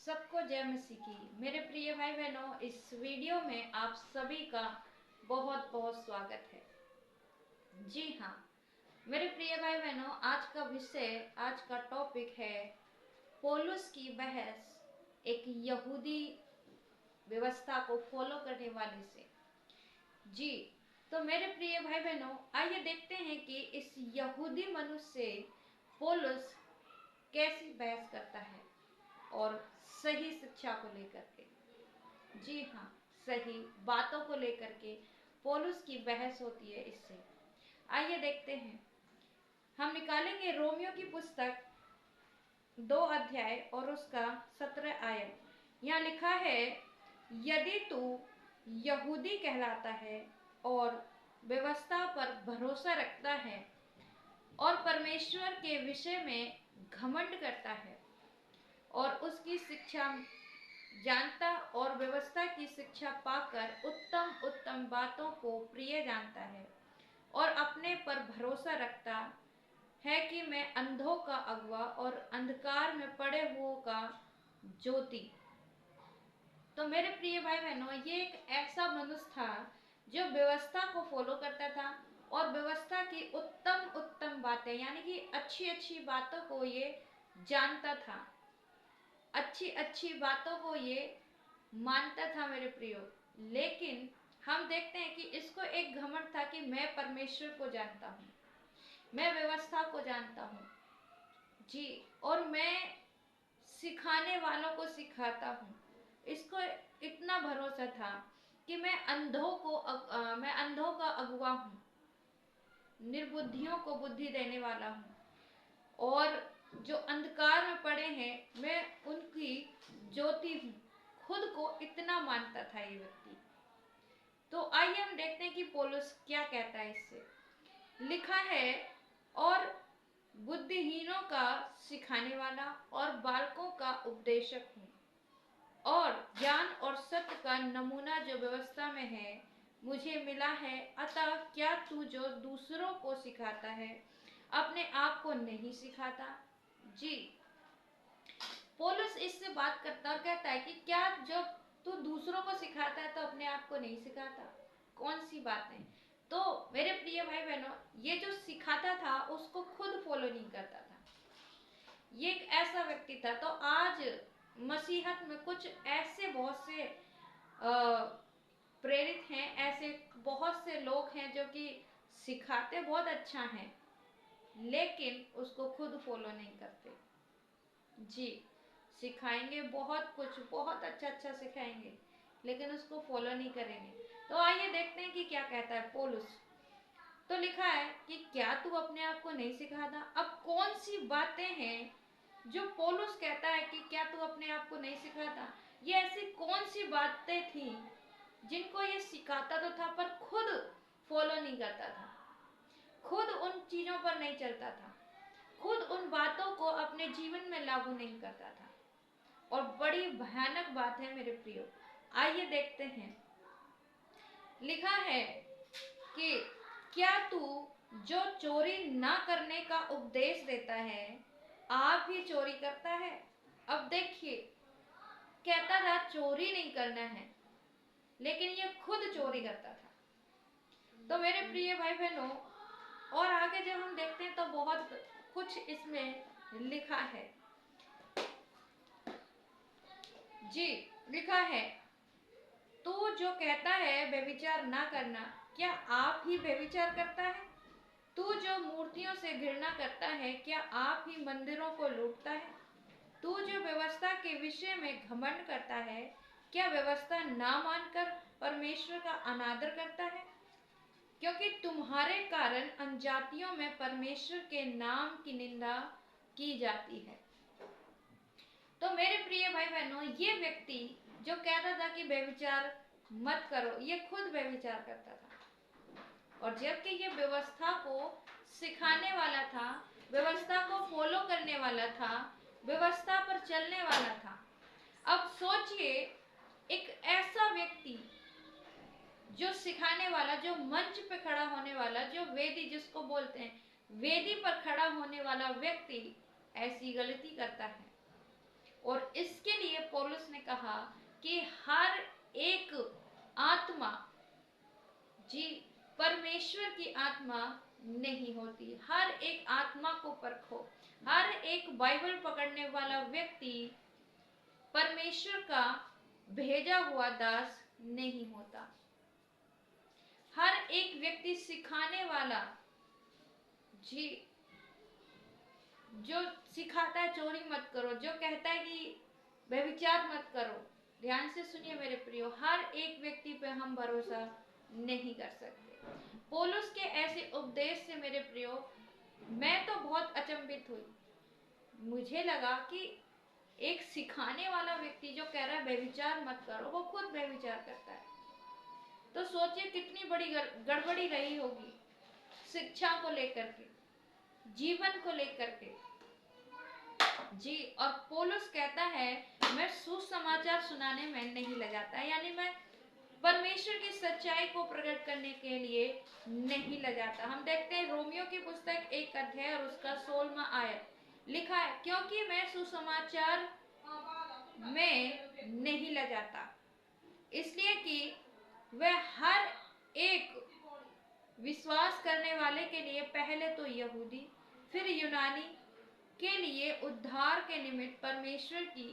सबको जय मसीह की। मेरे प्रिय भाई बहनों, इस वीडियो में आप सभी का बहुत बहुत स्वागत है। जी हाँ मेरे प्रिय भाई बहनों, आज का टॉपिक है पौलुस की बहस एक यहूदी व्यवस्था को फॉलो करने वाले से। जी तो मेरे प्रिय भाई बहनों, आइए देखते हैं कि इस यहूदी मनुष्य से पौलुस कैसी बहस करता है और सही शिक्षा को लेकर के। जी हाँ, सही बातों को लेकर के पौलुस की बहस होती है इससे। आइए देखते हैं। हम निकालेंगे रोमियो की पुस्तक 2 अध्याय और उसका 17 आयत। यहाँ लिखा है, यदि तू यहूदी कहलाता है और व्यवस्था पर भरोसा रखता है और परमेश्वर के विषय में घमंड करता है और उसकी शिक्षा जानता और व्यवस्था की शिक्षा पाकर उत्तम उत्तम बातों को प्रिय जानता है और अपने पर भरोसा रखता है कि मैं अंधों का अगुआ और अंधकार में पड़े हुओं का ज्योति। तो मेरे प्रिय भाई बहनों, ये एक ऐसा मनुष्य था जो व्यवस्था को फॉलो करता था और व्यवस्था की उत्तम उत्तम बातें यानी कि अच्छी अच्छी बातों को ये जानता था, अच्छी अच्छी बातों को ये मानता था मेरे प्रियो। लेकिन हम देखते हैं कि इसको एक घमंड था कि मैं परमेश्वर को जानता हूँ, मैं व्यवस्था को जानता हूँ जी, और मैं सिखाने वालों को सिखाता हूँ। इसको इतना भरोसा था कि मैं अंधों का अगुवा हूँ, निर्बुद्धियों को बुद्धि देने वाला हूँ और जो अंधकार में पड़े हैं मैं उनकी ज्योति हूँ। खुद को इतना मानता था ये व्यक्ति। तो आइए हम देखते हैं कि पौलुस क्या कहता है इससे। लिखा है, और बुद्धिहीनों का सिखाने वाला और बालकों का उपदेशक हूँ और ज्ञान और सत्य का नमूना जो व्यवस्था में है मुझे मिला है। अतः क्या तू जो दूसरों को सिखाता है अपने आप को नहीं सिखाता? जी, पौलुस इससे बात करता और कहता है कि क्या जब तू दूसरों को सिखाता है तो अपने आप को नहीं सिखाता? कौन सी बात है? तो मेरे प्रिय भाई बहनों, ये जो सिखाता था उसको खुद फॉलो नहीं करता था। ये एक ऐसा व्यक्ति था। तो आज मसीहत में कुछ ऐसे बहुत से प्रेरित हैं, ऐसे बहुत से लोग हैं जो कि सिखाते बहुत अच्छा है लेकिन उसको खुद फॉलो नहीं करते। जी, सिखाएंगे बहुत कुछ, बहुत अच्छा अच्छा सिखाएंगे लेकिन उसको फॉलो नहीं करेंगे। तो आइए देखते हैं कि क्या कहता है पौलुस। तो लिखा है कि क्या तू अपने आप को नहीं सिखाता? अब कौन सी बातें हैं जो पौलुस कहता है कि क्या तू अपने आप को नहीं सिखाता? ये ऐसी कौन सी बातें थी जिनको ये सिखाता तो था पर खुद फॉलो नहीं करता था, खुद उन चीजों पर नहीं चलता था, खुद उन बातों को अपने जीवन में लागू नहीं करता था। और बड़ी भयानक बात है मेरे प्रियो। आइए देखते हैं। लिखा है कि क्या तू जो चोरी ना करने का उपदेश देता है आप ही चोरी करता है? अब देखिए, कहता था चोरी नहीं करना है लेकिन ये खुद चोरी करता था। तो मेरे प्रिय भाई बहनों, और आगे जब हम देखते हैं तो बहुत कुछ इसमें लिखा है। जी, लिखा है, तू जो कहता है व्यभिचार ना करना, क्या आप ही व्यभिचार करता है? तू जो मूर्तियों से घृणा करता है, क्या आप ही मंदिरों को लूटता है? तू जो व्यवस्था के विषय में घमंड करता है, क्या व्यवस्था ना मानकर परमेश्वर का अनादर करता है? क्योंकि तुम्हारे कारण अनजातियों में परमेश्वर के नाम की निंदा की जाती है। तो मेरे प्रिय भाई बहनों, ये व्यक्ति जो कहता था कि व्यभिचार मत करो, ये खुद व्यभिचार करता था। और जबकि ये व्यवस्था को सिखाने वाला था, व्यवस्था को फॉलो करने वाला था, व्यवस्था पर चलने वाला था। अब सोचिए, एक ऐसा व्यक्ति जो सिखाने वाला, जो मंच पे खड़ा होने वाला, जो वेदी जिसको बोलते हैं, वेदी पर खड़ा होने वाला व्यक्ति ऐसी गलती करता है। और इसके लिए कहा कि हर एक आत्मा जी परमेश्वर की आत्मा नहीं होती। हर एक आत्मा को परखो। हर एक बाइबल पकड़ने वाला व्यक्ति परमेश्वर का भेजा हुआ दास नहीं होता। हर एक व्यक्ति सिखाने वाला जी, जो सिखाता है चोरी मत करो, जो कहता है कि व्यभिचार मत करो, ध्यान से सुनिए मेरे प्रियो, हर एक व्यक्ति पे हम भरोसा नहीं कर सकते। पौलुस के ऐसे उपदेश से मेरे प्रियो मैं तो बहुत अचंभित हुई। मुझे लगा कि एक सिखाने वाला व्यक्ति जो कह रहा है व्यभिचार मत करो, वो खुद व्यभिचार करता है। तो सोचिए कितनी बड़ी गड़बड़ी रही होगी शिक्षा को लेकर के, जीवन को लेकर के जी। और पौलुस कहता है मैं सुसमाचार सुनाने में नहीं लगाता, यानी मैं परमेश्वर की सच्चाई को प्रकट करने के लिए नहीं लगाता। हम देखते हैं रोमियो की पुस्तक 1 अध्याय और उसका 16वां आयत लिखा है, क्योंकि मैं सुसमाचार में नहीं लगाता, इसलिए कि वह हर एक विश्वास करने वाले के लिए पहले तो यहूदी फिर यूनानी के लिए उद्धार के निमित्त परमेश्वर की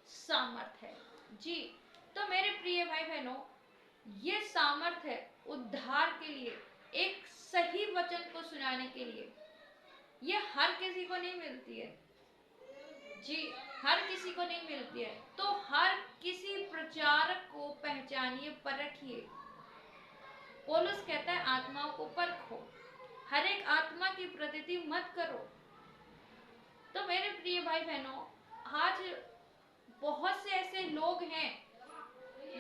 सामर्थ है जी। तो मेरे प्रिय भाई बहनों, ये सामर्थ है उद्धार के लिए, एक सही वचन को सुनाने के लिए। ये हर किसी को नहीं मिलती है जी, हर किसी को नहीं मिलती है। तो हर किसी प्रचारक को पहचानिए, परखिए। पौलुस कहता है आत्माओं को परखो, हर एक आत्मा की प्रतीति मत करो। तो मेरे प्रिय भाई बहनों, आज बहुत से ऐसे लोग हैं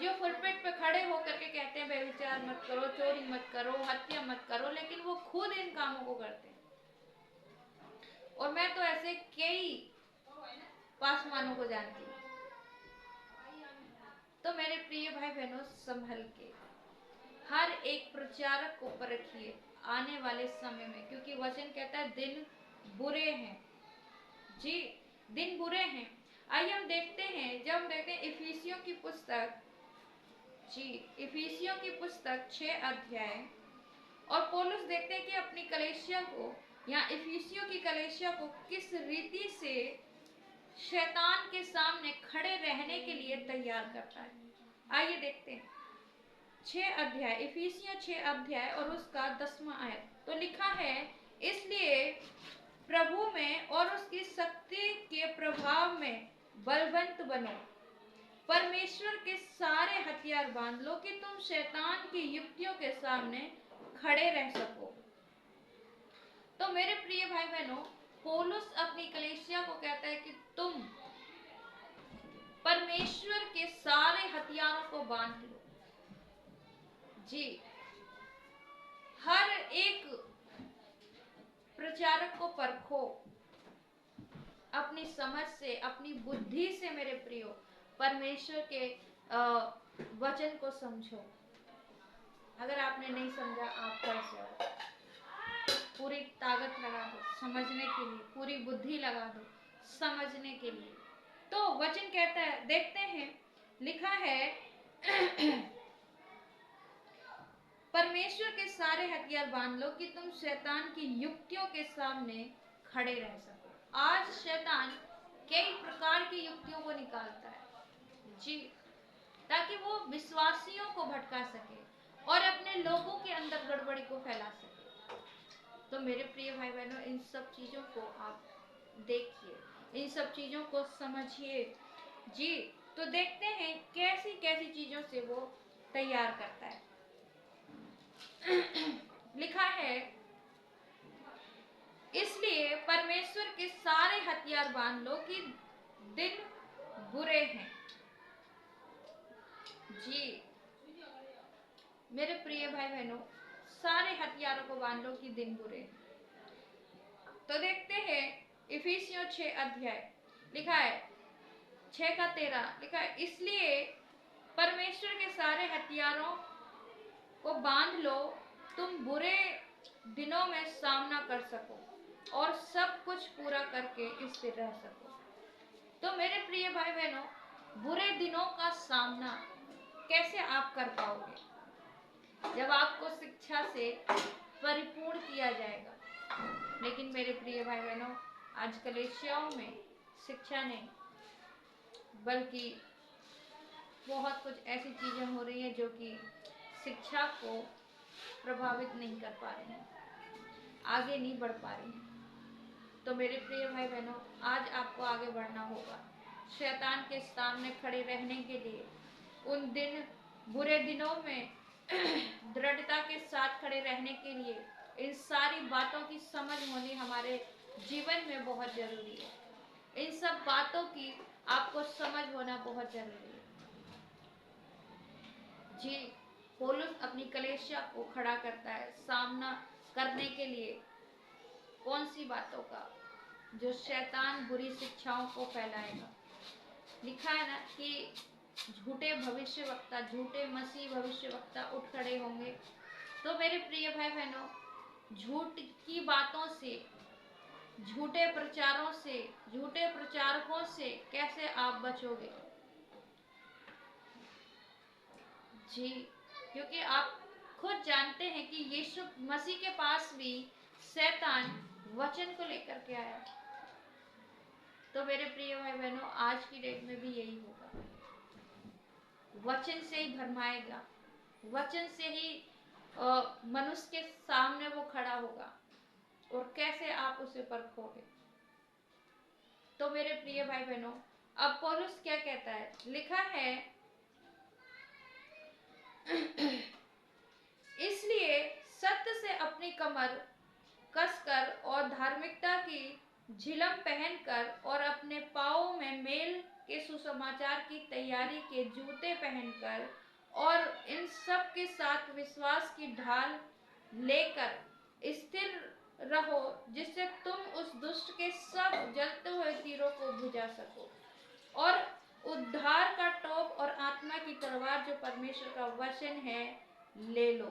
जो पुलपिट पे खड़े होकर के कहते हैं व्यभिचार मत करो, चोरी मत करो, हत्या मत करो, लेकिन वो खुद इन कामों को करते हैं। और मैं तो ऐसे कई पासवानों को जानती हूँ। तो मेरे प्रिय भाई बहनों, संभल के हर एक प्रचारक को परखिए आने वाले समय में, क्योंकि वचन कहता है दिन बुरे हैं जी, दिन बुरे हैं। आइए हम देखते हैं, जब हम देखते हैं इफिसियों की पुस्तक जी, इफिसियों की पुस्तक 6 अध्याय, और पौलुस देखते हैं कि अपनी कलीसिया को या इफिसियों की कलीसिया को किस रीति से शैतान के सामने खड़े रहने के लिए तैयार करता है। आइए देखते हैं 6 अध्याय, इफिसियों 6 अध्याय और उसका 10वां आयत। तो लिखा है, इसलिए प्रभु में और उसकी शक्ति के प्रभाव में बलवंत बनो, परमेश्वर के सारे हथियार बांध लो कि तुम शैतान की युक्तियों के सामने खड़े रह सको। तो मेरे प्रिय भाई बहनों, पौलुस अपनी कलीसिया को कहता है कि तुम परमेश्वर के सारे हथियारों को बांध लो जी। हर एक प्रचारक को परखो अपनी समझ से, अपनी बुद्धि से मेरे प्रियो, परमेश्वर के वचन को समझो। अगर आपने नहीं समझा, आप कर जाओ, पूरी ताकत लगा दो समझने के लिए, पूरी बुद्धि लगा दो समझने के लिए। तो वचन कहता है, देखते हैं, लिखा है परमेश्वर के सारे हथियार बांध लो कि तुम शैतान की युक्तियों के सामने खड़े रह सको। आज शैतान कई प्रकार की युक्तियों को निकालता है जी, ताकि वो विश्वासियों को भटका सके और अपने लोगों के अंदर गड़बड़ी को फैला सके। तो मेरे प्रिय भाई बहनों, इन सब चीजों को आप देखिए, इन सब चीजों को समझिए जी। तो देखते हैं कैसी कैसी चीजों से वो तैयार करता है। लिखा है, इसलिए परमेश्वर के सारे हथियार बांध लो कि दिन बुरे हैं जी। मेरे प्रिय भाई बहनों, सारे हथियारों को बांध लो कि दिन बुरे हैं। तो देखते हैं इफिसियों 6 अध्याय, लिखा है 6 का 13, लिखा है, इसलिए परमेश्वर के सारे हथियारों को बांध लो, तुम बुरे दिनों में सामना कर सको और सब कुछ पूरा करके स्थिर रह सको। तो मेरे प्रिय भाई बहनों, बुरे दिनों का सामना कैसे आप कर पाओगे जब आपको शिक्षा से परिपूर्ण किया जाएगा। लेकिन मेरे प्रिय भाई बहनों, आज कलीसियाओं में शिक्षा नहीं बल्कि बहुत कुछ ऐसी चीजें हो रही हैं जो कि शिक्षा को प्रभावित नहीं कर पा रही हैं, आगे नहीं बढ़ पा रही हैं। तो मेरे प्रिय भाई बहनों, आज आपको आगे बढ़ना होगा। शैतान के सामने खड़े रहने के लिए, उन दिन बुरे दिनों में दृढ़ता के साथ खड़े रहने के लिए इन सारी बातों की समझ होनी हमारे जीवन में बहुत जरूरी है। इन सब बातों की आपको समझ होना बहुत जरूरी है। जी, पौलुस अपनी कलीसिया को खड़ा करता है सामना करने के लिए कौन सी बातों का? जो शैतान बुरी शिक्षाओं को फैलाएगा। लिखा है ना कि झूठे भविष्यवक्ता, झूठे मसीह भविष्यवक्ता उठ खड़े होंगे। तो मेरे प्रिय भाई बहनों, झूठ की बातों से, झूठे प्रचारों से, झूठे प्रचारकों से कैसे आप बचोगे? जी, क्योंकि आप खुद जानते हैं कि यीशु मसीह के पास भी शैतान वचन को लेकर के आया। तो मेरे प्रिय भाई बहनों, आज की डेट में भी यही होगा। वचन से ही भरमाएगा, वचन से ही मनुष्य के सामने वो खड़ा होगा और कैसे आप उसे परखोगे? तो मेरे प्रिय भाई बहनों, अब पौलुस क्या कहता है? लिखा है इसलिए सत्य से अपनी कमर कसकर और धार्मिकता की झिलम पहनकर और अपने पांवों में मेल के सुसमाचार की तैयारी के जूते पहनकर और इन सब के साथ विश्वास की ढाल लेकर स्थिर रहो, जिससे तुम उस दुष्ट के सब जलते हुए तीरों को बुझा सको और उद्धार का टोप और आत्मा की तलवार जो परमेश्वर का वचन है ले लो।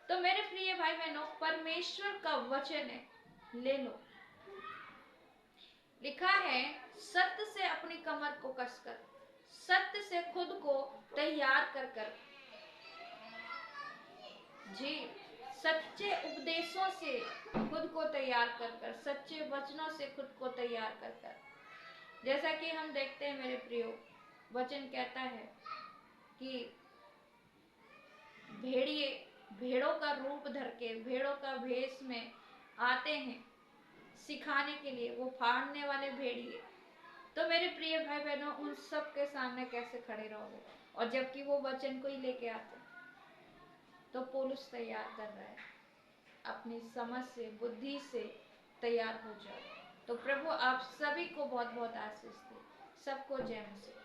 तो मेरे प्रिय भाई बहनों, परमेश्वर का वचन है, ले लो। लिखा है सत्य से अपनी कमर को कसकर, सत्य से खुद को तैयार कर कर, जी, सच्चे उपदेशों से खुद को तैयार कर कर, सच्चे वचनों से खुद को तैयार कर कर। जैसा कि हम देखते हैं मेरे प्रियो, वचन कहता है कि भेड़िए भेड़ों का रूप धर के, भेड़ों का भेष में आते हैं सिखाने के लिए, वो फाड़ने वाले भेड़िए। तो मेरे प्रिय भाई बहनों, उन सब के सामने कैसे खड़े रहोगे? और जबकि वो वचन को ही लेके आते। तो पौलुस तैयार कर रहा है, अपनी समझ से, बुद्धि से तैयार हो जाओ। तो प्रभु आप सभी को बहुत बहुत आशीष दे। सबको जय मसीह।